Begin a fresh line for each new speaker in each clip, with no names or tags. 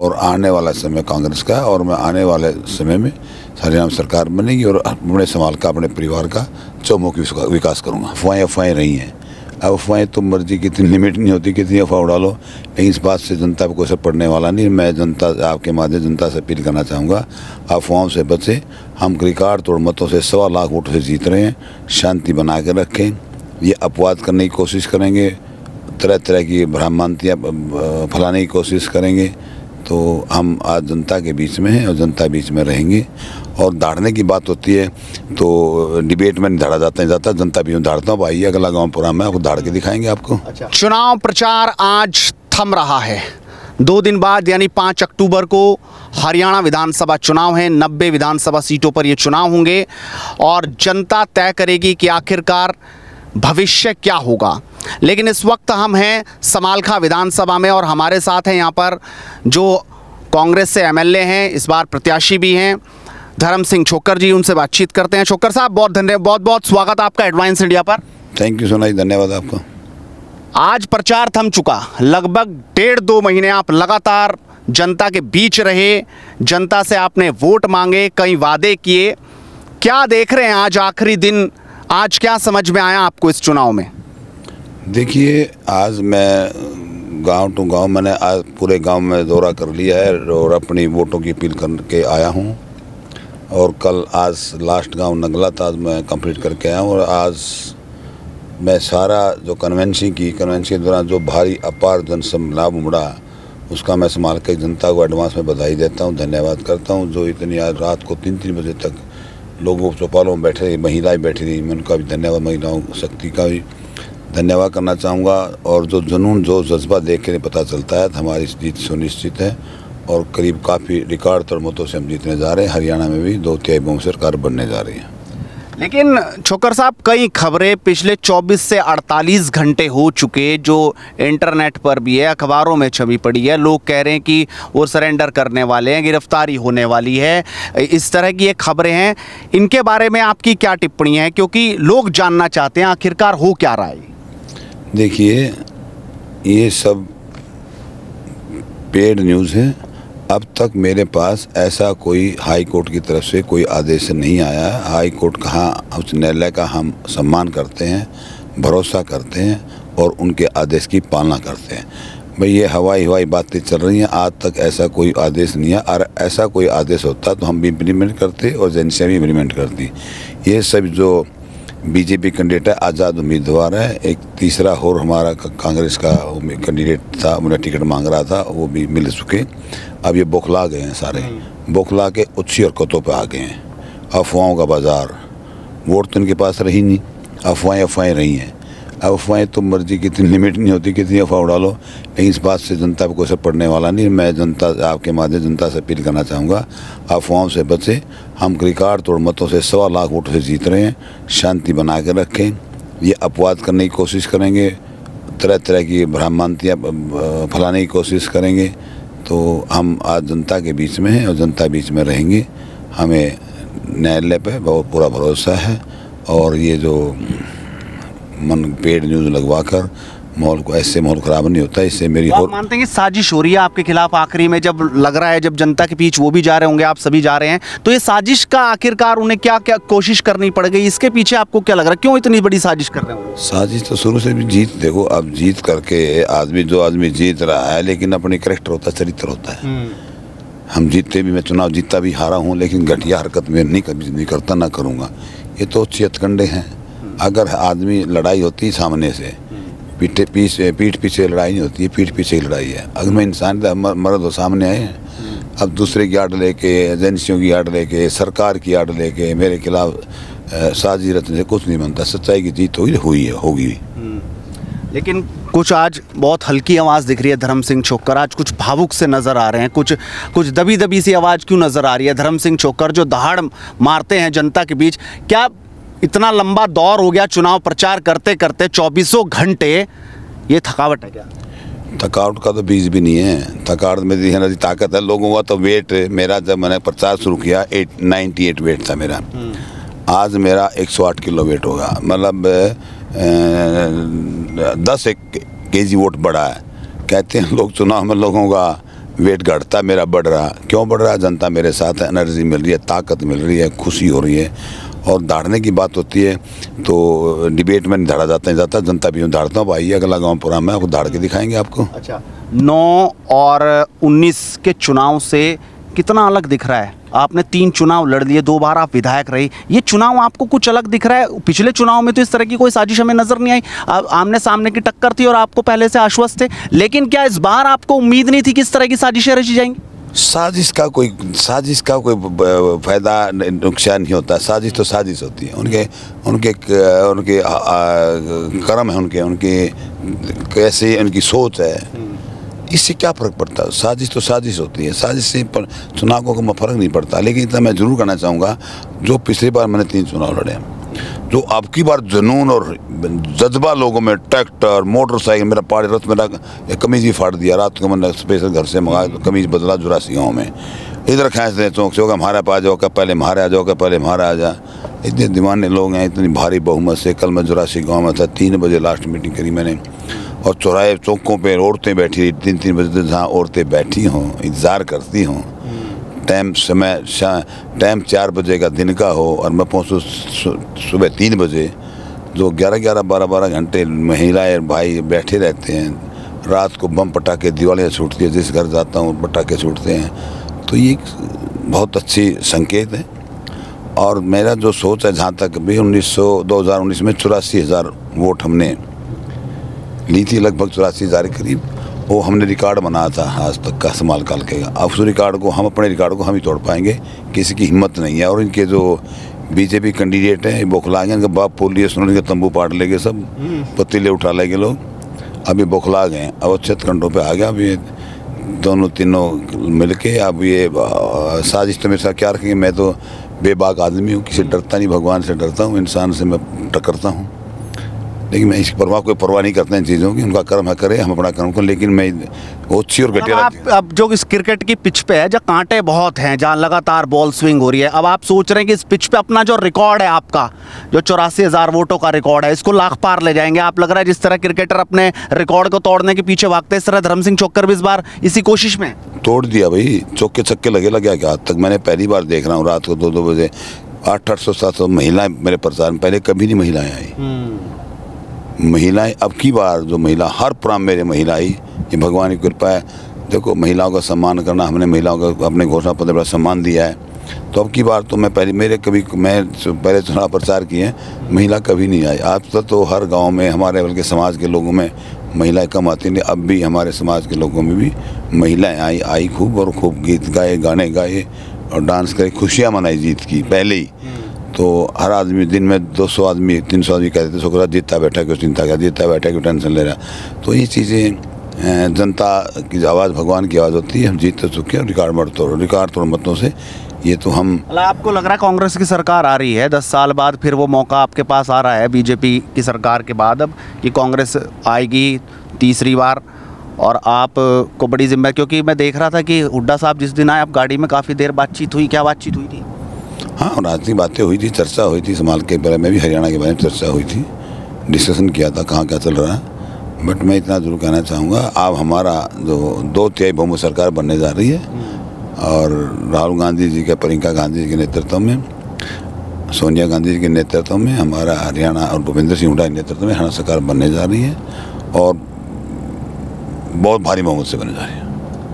और आने वाला समय कांग्रेस का है और मैं आने वाले समय में हरियाणा में सरकार बनेगी और अपने समाज का अपने परिवार का चौमुखी विकास करूँगा। अफवाहें रही हैं, अब अफवाहें तो मर्जी कितनी लिमिट नहीं होती, कितनी अफवाह उड़ा लो, लेकिन इस बात से जनता पर कोई असर पड़ने वाला नहीं। मैं जनता आपके माध्यम जनता से अपील करना चाहूँगा, अफवाहों से बचें। हम रिकॉर्ड तोड़ मतों से 1.25 लाख वोटों से जीत रहे हैं। शांति बना के रखें। ये अपवाद करने की कोशिश करेंगे, तरह तरह की भ्रांतियाँ फैलाने की कोशिश करेंगे, तो हम आज जनता के बीच में हैं और जनता बीच में रहेंगे। और धाड़ने की बात होती है तो डिबेट में नहीं धाड़ा जाता, नहीं जाता, जनता बीच में धाड़ता हूँ। आइए अगला गाँव पूरा मैं आपको धाड़ के दिखाएंगे आपको।
चुनाव प्रचार आज थम रहा है। 2 दिन बाद यानी 5 अक्टूबर को हरियाणा विधानसभा चुनाव है। 90 विधानसभा सीटों पर ये चुनाव होंगे और जनता तय करेगी कि आखिरकार भविष्य क्या होगा। लेकिन इस वक्त हम हैं समालखा विधानसभा में और हमारे साथ हैं यहाँ पर जो कांग्रेस से एमएलए हैं, इस बार प्रत्याशी भी हैं, धर्म सिंह छोक्कर जी। उनसे बातचीत करते हैं। छोक्कर साहब, बहुत बहुत स्वागत आपका एडवांस इंडिया पर।
थैंक यू सोनाई, धन्यवाद आपका।
आज प्रचार थम चुका, लगभग 1.5-2 महीने आप लगातार जनता के बीच रहे, जनता से आपने वोट मांगे, कई वादे किए। क्या देख रहे हैं आज आखिरी दिन, आज क्या समझ में आया आपको इस चुनाव में?
देखिए, आज मैं गांव टू गांव, मैंने आज पूरे गांव में दौरा कर लिया है और अपनी वोटों की अपील करके आया हूं। और कल आज लास्ट गांव नगला था, आज मैं कंप्लीट करके आया हूं। और आज मैं सारा जो कन्वेंशन के दौरान जो भारी अपार जनसमलाभ उमड़ा, उसका मैं समाल के जनता को एडवांस में बधाई देता हूं, धन्यवाद करता हूं। जो इतनी आज रात को 3-3 बजे तक लोगों चौपालों में बैठे रही, महिलाएं बैठी रही, मैं उनका भी धन्यवाद, महिलाओं शक्ति का भी धन्यवाद करना चाहूँगा। और जो जुनून, जो जज्बा देख के पता चलता है तो हमारी जीत सुनिश्चित है और करीब काफ़ी रिकॉर्ड तोड़ मतों से हम जीतने जा रहे हैं। हरियाणा में भी 2/3 बहुमत सरकार बनने जा रही है।
लेकिन छोक्कर साहब, कई खबरें पिछले 24 से 48 घंटे हो चुके, जो इंटरनेट पर भी है, अखबारों में छवि पड़ी है। लोग कह रहे हैं कि वो सरेंडर करने वाले हैं, गिरफ्तारी होने वाली है, इस तरह की ये खबरें हैं। इनके बारे में आपकी क्या टिप्पणी है, क्योंकि लोग जानना चाहते हैं आखिरकार हो क्या रहा है?
देखिए, ये सब पेड न्यूज़ है। अब तक मेरे पास ऐसा कोई हाई कोर्ट की तरफ से कोई आदेश नहीं आया है। हाई कोर्ट का, उच्च न्यायालय का हम सम्मान करते हैं, भरोसा करते हैं और उनके आदेश की पालना करते हैं। भाई, ये हवाई बातें चल रही हैं, आज तक ऐसा कोई आदेश नहीं है। और ऐसा कोई आदेश होता तो हम भी इम्प्लीमेंट करते और एजेंसियाँ भी इम्प्लीमेंट करती। ये सब जो बीजेपी कैंडिडेट है, आज़ाद उम्मीदवार है। एक तीसरा और हमारा कांग्रेस का कैंडिडेट था, मेरा टिकट मांग रहा था, वो भी मिल चुके। अब ये बौखला गए हैं, सारे बौखला के उच्ची हरकतों पे आ गए हैं। अफवाहों का बाजार, वोट तो इनके पास रही नहीं, अफवाहें रही हैं। अब अफवाहें तो मर्जी कितनी लिमिट नहीं होती, कितनी अफवाह उड़ा लो, लेकिन इस बात से जनता पर कोई असर पड़ने वाला नहीं। मैं जनता आपके माध्यम जनता से अपील करना चाहूँगा, अफवाहों से बचें। हम रिकॉर्ड तोड़ मतों से 1.25 लाख वोटों से जीत रहे हैं। शांति बना के रखें। ये अपवाद करने की कोशिश करेंगे, तरह तरह की भ्रांतियाँ फैलाने की कोशिश करेंगे, तो हम आज जनता के बीच में हैं और जनता बीच में रहेंगे। हमें न्यायालय पर बहुत पूरा भरोसा है। और ये जो मन पेड न्यूज़ लगवाकर माहौल को, ऐसे माहौल ख़राब नहीं होता। इससे मेरी
आप मानते हैं कि साजिश हो रही है आपके खिलाफ? आखिरी में जब लग रहा है, जब जनता के बीच वो भी जा रहे होंगे, आप सभी जा रहे हैं, तो ये साजिश का आखिरकार उन्हें क्या क्या कोशिश करनी पड़ गई? इसके पीछे आपको क्या लग रहा है, क्यों इतनी बड़ी साजिश कर रहे हैं?
साजिश तो शुरू से भी जीत, देखो, अब जीत करके आदमी जीत रहा है, लेकिन अपनी कैरेक्टर होता है, चरित्र होता है। हम जीतते भी, मैं चुनाव जीता भी, हारा हूँ, लेकिन घटिया हरकत में नहीं, कभी नहीं करता, ना करूँगा। ये तो चितकंडे हैं। अगर आदमी लड़ाई होती है सामने से, पीठ पीछे लड़ाई नहीं होती है, पीठ पीछे की लड़ाई है। अगर मैं इंसान मर्द हो, सामने आए, अब दूसरे की आड़ लेके, एजेंसियों की आड़ लेके, सरकार की आड़ लेके मेरे खिलाफ साजिश रचने से कुछ नहीं बनता। सच्चाई की जीत होगी।
लेकिन कुछ आज बहुत हल्की आवाज़ दिख रही है धर्म सिंह छोक्कर, आज कुछ भावुक से नज़र आ रहे हैं, कुछ दबी सी आवाज़ क्यों नज़र आ रही है? धर्म सिंह छोक्कर जो दहाड़ मारते हैं जनता के बीच, क्या इतना लंबा दौर हो गया चुनाव प्रचार करते करते 24 घंटे, ये थकावट है क्या?
थकावट का तो बीज भी नहीं है। थकावट में मेरी ताकत है। लोगों का तो वेट, मेरा जब मैंने प्रचार शुरू किया 98 वेट था मेरा, आज मेरा 108 किलो वेट होगा, मतलब 10 kg वोट बढ़ा है। कहते हैं लोग चुनाव में लोगों का वेट घटता मेरा बढ़ रहा। क्यों बढ़ रहा? जनता मेरे साथ है, एनर्जी मिल रही है, ताकत मिल रही है, खुशी हो रही है। और धाड़ने की बात होती है तो डिबेट में नहीं धाड़ा जाता, नहीं जाता, जनता भी धाड़ता हूँ। आइए अगला गाँव पूरा में आपको धाड़ के दिखाएंगे आपको।
अच्छा, 9 और 19 के चुनाव से कितना अलग दिख रहा है? आपने 3 चुनाव लड़ लिए, 2 बार आप विधायक रहे, ये चुनाव आपको कुछ अलग दिख रहा है? पिछले चुनाव में तो इस तरह की कोई साजिश हमें नजर नहीं आई, आमने सामने की टक्कर थी और आपको पहले से आश्वस्त थे, लेकिन क्या इस बार आपको उम्मीद नहीं थी कि इस तरह की साजिशें रची जाएंगी?
साजिश का कोई फायदा नुकसान नहीं होता। साजिश तो साजिश होती है, उनके कर्म है, उनके कैसे उनकी सोच है, इससे क्या फ़र्क पड़ता है? साजिश तो साजिश होती है, साजिश से चुनाव को कोई फ़र्क नहीं पड़ता। लेकिन इतना मैं ज़रूर कहना चाहूँगा, जो पिछली बार मैंने 3 चुनाव लड़े, जो अब की बार जुनून और जज्बा लोगों में, ट्रैक्टर, मोटरसाइकिल, मेरा पाड़ी रथ, मेरा कमीज ही फाड़ दिया। रात को मैंने स्पेशल घर से मंगाया तो कमीज बदला जुरासी गाँव में, इधर खींच दें चौक से, होगा हमारे पास जाओ, क्या पहले हमारे आ जाओ, क्या पहले हमारे आ जा। इतने दीवाने लोग हैं, इतनी भारी बहुमत से। कल मैं जुरासी गाँव में था, 3 बजे लास्ट मीटिंग करी मैंने, और चौराहे चौकों पे औरतें बैठी, 3-3 बजे तक जहाँ औरतें बैठी हों, इंतज़ार करती हों, टाइम 4 बजे का दिन का हो और मैं पहुँचूँ सुबह 3 बजे, जो 11-11, 12-12 घंटे महिलाएं भाई बैठे रहते हैं। रात को बम पटाखे, दिवालियाँ छूटती है, जिस घर जाता हूँ पटाखे छूटते हैं, तो ये बहुत अच्छी संकेत है। और मेरा जो सोच है, जहाँ तक भी 2019 में 84,000 वोट हमने ली थी, लगभग 84,000 के करीब, वो हमने रिकॉर्ड बनाया था आज तक का इस्तेमाल काल के। अब उस रिकॉर्ड को अपने रिकॉर्ड को हम ही तोड़ पाएंगे, किसी की हिम्मत नहीं है। और इनके जो बीजेपी कैंडिडेट हैं, बौखला गए, इनका बाप पुलिस उन्होंने तंबू पाट लेंगे, सब पतीले उठा लेंगे लोग, अभी बौखला गए। अब 6 घंटों पे आ गया। अब ये दोनों तीनों मिल के अब ये साजिश तो मेरे साथ क्या रखेंगे? मैं तो बेबाक आदमी हूँ, किसी डरता नहीं, भगवान से डरता हूँ, इंसान से मैं टकरता हूँ। लेकिन मैं इसकी कोई परवाह नहीं करते हैं चीज़ों की, उनका कर्म है करे, हम अपना कर्म करें। लेकिन मैं ओछी और घटिया
अब जो इस क्रिकेट की पिच पे है, जहाँ कांटे बहुत हैं, जहाँ लगातार बॉल स्विंग हो रही है, अब आप सोच रहे हैं कि इस पिच पे अपना जो रिकॉर्ड है आपका, जो 84,000 वोटों का रिकॉर्ड है, इसको लाख पार ले जाएंगे आप? लग रहा है जिस तरह क्रिकेटर अपने रिकॉर्ड को तोड़ने के पीछे भागते हैं, इस तरह धर्म सिंह चौक्कर भी इस बार इसी कोशिश में
तोड़ दिया भाई। चौके छक्के लगे क्या? आज तक मैंने पहली बार देख रहा हूँ, रात को 2-2 बजे 800-700 महिलाएं मेरे प्रचार में, पहले कभी नहीं महिलाएं आई। महिलाएं अब की बार जो महिला हर प्रोग्राम मेरे महिला आई, ये भगवान की कृपा है। देखो, महिलाओं का सम्मान करना, हमने महिलाओं का अपने घोषणा पत्र पर सम्मान दिया है। तो अब की बार तो मैं पहले चुनाव प्रचार किए, महिला कभी नहीं आई। आज तक तो हर गांव में हमारे बल्कि समाज के लोगों में महिलाएं कम आती थी, अब भी हमारे समाज के लोगों में भी महिलाएं आई खूब, और खूब गीत गाए, गाने गाए और डांस करे, खुशियाँ मनाई जीत की पहले ही। तो हर आदमी दिन में 200 आदमी 300 आदमी कहते थे, छोकरा जीतता बैठा क्यों चिंता कर, जीतता बैठा क्यों टेंशन ले रहा। तो ये चीज़ें जनता की आवाज़ भगवान की आवाज़ होती है। हम जीत तो चुके हैं, रिकॉर्ड तोड़ मतों से। ये तो हम,
आपको लग रहा है कांग्रेस की सरकार आ रही है 10 साल बाद, फिर वो मौका आपके पास आ रहा है बीजेपी की सरकार के बाद, अब कि कांग्रेस आएगी तीसरी बार और आप को बड़ी जिम्मेदारी? क्योंकि मैं देख रहा था कि हुड्डा साहब जिस दिन आए, आप गाड़ी में काफ़ी देर बातचीत हुई, क्या बातचीत हुई थी?
हाँ, राजनीतिक बातें हुई थी, चर्चा हुई थी, समाज के बारे में भी, हरियाणा के बारे में चर्चा हुई थी, डिस्कशन किया था कहाँ क्या चल रहा है। बट मैं इतना जरूर कहना चाहूँगा, अब हमारा जो 2/3 बहुमत सरकार बनने जा रही है, और राहुल गांधी जी के, प्रियंका गांधी जी के नेतृत्व में, सोनिया गांधी जी के नेतृत्व में हमारा हरियाणा, और भूपेंद्र सिंह हुड्डा के नेतृत्व में हरियाणा सरकार बनने जा रही है, और बहुत भारी बहुमत से बनने जा रही है।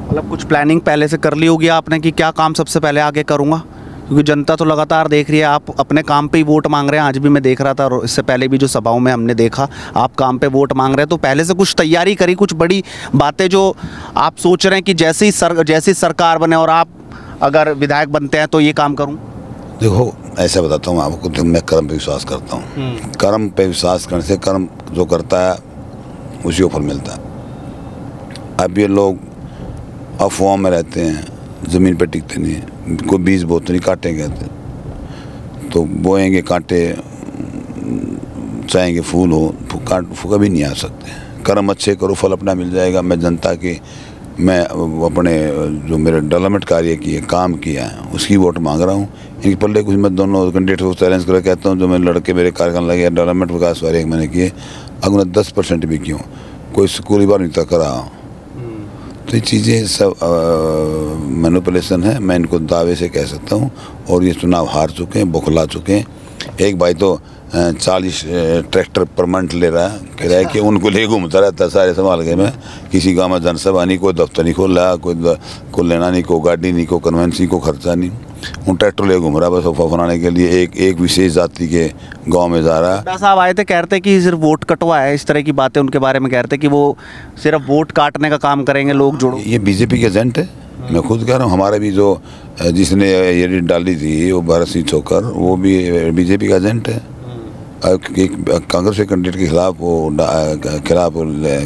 मतलब कुछ प्लानिंग पहले से कर ली होगी आपने कि क्या काम सबसे पहले आगे करूँगा? क्योंकि जनता तो लगातार देख रही है, आप अपने काम पे ही वोट मांग रहे हैं। आज भी मैं देख रहा था, और इससे पहले भी जो सभाओं में हमने देखा, आप काम पे वोट मांग रहे हैं। तो पहले से कुछ तैयारी करी, कुछ बड़ी बातें जो आप सोच रहे हैं कि जैसी सरकार बने और आप अगर विधायक बनते हैं तो ये काम करूं?
देखो, ऐसा बताता हूँ आपको, तो मैं कर्म पे विश्वास करता हूँ। कर्म पे विश्वास करने से, कर्म जो करता है उसी को फल मिलता है। अब ये लोग अफवाह में रहते हैं, ज़मीन पे टिकते नहीं है, कोई बीज बोते नहीं, काटे कहते, तो बोएंगे कांटे, चाहेंगे फूल हो, कभी नहीं आ सकते। कर्म अच्छे करो, फल अपना मिल जाएगा। मैं जनता की, मैं अपने जो मेरे डेवलपमेंट कार्य किए, काम किया है, उसकी वोट मांग रहा हूँ। इनके पल्ले कुछ मैं दोनों कैंडिडेट को चैलेंज कर कहता हूँ, जो मैं लड़के मेरे कार्यक्रम लगे डेवलपमेंट विकास वाले मैंने किए, अगर 10% भी क्यों, कोई स्कूल बार नहीं तक रहा, तो ये चीज़ें सब मैनिपुलेशन है, मैं इनको दावे से कह सकता हूँ। और ये चुनाव हार चुके हैं, बौखला चुके हैं। एक भाई तो 40 ट्रैक्टर परमानेंट ले रहा है, कह रहा है कि उनको ले घूमता रहता है सारे संभाल के। में किसी गाँव में जनसभा नहीं, कोई दफ्तर नहीं खोल रहा, कोई लेना नहीं, कोई गाड़ी नहीं, कोई कन्वेंसी, को खर्चा नहीं, उन ट्रैक्टर ले घूम रहा है बस अफवाह बनाने के लिए। एक विशेष जाति के गांव में जा रहा है।
हुड्डा साहब आए थे, कह रहे थे कि सिर्फ वोट कटवा है, इस तरह की बातें उनके बारे में कह रहे थे कि वो सिर्फ वोट काटने का काम करेंगे, लोग जुड़ो।
ये बीजेपी के एजेंट है, मैं खुद कह रहा हूँ। हमारे भी जो जिसने ये डाली थी वो भरत सिंह छोकर, वो भी बीजेपी का एजेंट है। कांग्रेस के कैंडिडेट के खिलाफ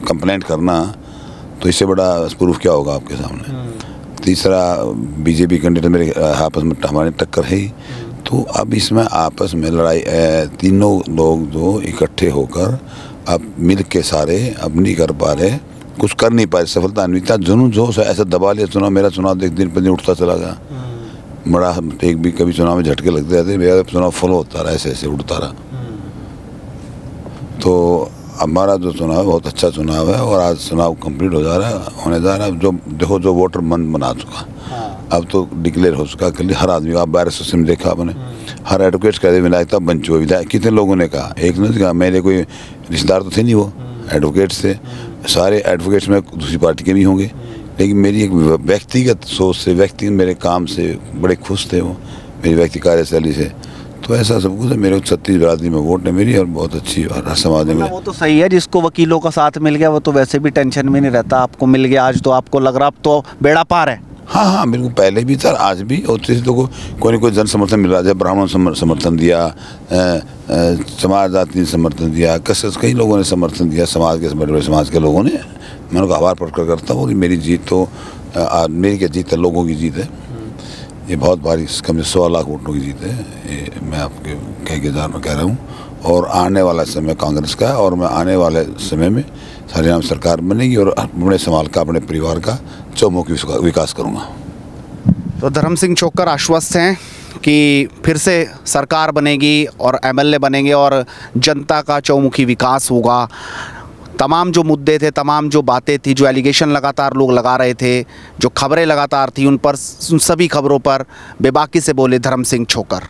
कंप्लेंट करना, तो इससे बड़ा प्रूफ क्या होगा आपके सामने। तीसरा, बीजेपी कैंडिडेट मेरे आपस में हमारी टक्कर है ही। तो अब इसमें आपस में लड़ाई, तीनों लोग जो इकट्ठे होकर अब मिल के सारे अब नहीं कर पा रहे, कुछ कर नहीं पाए, सफलता नहीं था। जुनून जोश है, ऐसा दबा लिया चुनाव। मेरा चुनाव एक दिन पर दिन उठता चला गया, बड़ा एक भी कभी चुनाव में झटके लगते रहते, मेरा चुनाव फॉलो होता रहा, ऐसे ऐसे उड़ता रहा। तो हमारा जो चुनाव है बहुत अच्छा चुनाव है, और आज चुनाव कंप्लीट हो जा रहा है, होने जा रहा है। जो देखो, जो वोटर मन बना चुका, अब तो डिक्लेयर हो चुका कि हर आदमी, आप 12 सिस्टम देखा आपने, हर एडवोकेट का विधायक बन चुका विधायक। कितने लोगों ने कहा, एक ने कहा, मेरे कोई रिश्तेदार तो थे नहीं, वो एडवोकेट्स थे, सारे एडवोकेट्स में दूसरी पार्टी के भी होंगे, लेकिन मेरी एक व्यक्तिगत सोच से, व्यक्तिगत मेरे काम से बड़े खुश थे वो, मेरी व्यक्ति कार्यशैली से। तो ऐसा सब कुछ है। मेरे 36 बिरादरी में वोट है मेरी, और बहुत अच्छी समाज में।
वो तो सही है, जिसको वकीलों का साथ मिल गया वो तो वैसे भी टेंशन में नहीं रहता। आपको मिल गया आज, तो आपको लग रहा अब तो बेड़ा पार है।
हाँ हाँ, बिल्कुल, पहले भी था, आज भी। और किसी तो कोई ना कोई जन समर्थन मिल रहा है। ब्राह्मण समर्थन दिया, समाज जाति ने समर्थन दिया, कई लोगों ने समर्थन दिया, समाज के बड़े बड़े समाज के लोगों ने। मैं उनका आभार प्रकट करता हूँ। मेरी जीत तो मेरी क्या जीत है, लोगों की जीत है। ये बहुत भारी, कम से 100 लाख वोटों की जीत है, ये मैं आपके कह रहा हूँ। और आने वाला समय कांग्रेस का है, और मैं आने वाले समय में हरियाणा सरकार बनेगी, और अपने समाज का, अपने परिवार का चौमुखी विकास करूँगा।
तो धर्म सिंह छोकर आश्वस्त हैं कि फिर से सरकार बनेगी और एमएलए बनेंगे और जनता का चौमुखी विकास होगा। तमाम जो मुद्दे थे, तमाम जो बातें थी, जो एलिगेशन लगातार लोग लगा रहे थे, जो खबरें लगातार थी, उन सभी खबरों पर बेबाकी से बोले धर्म सिंह छोकर।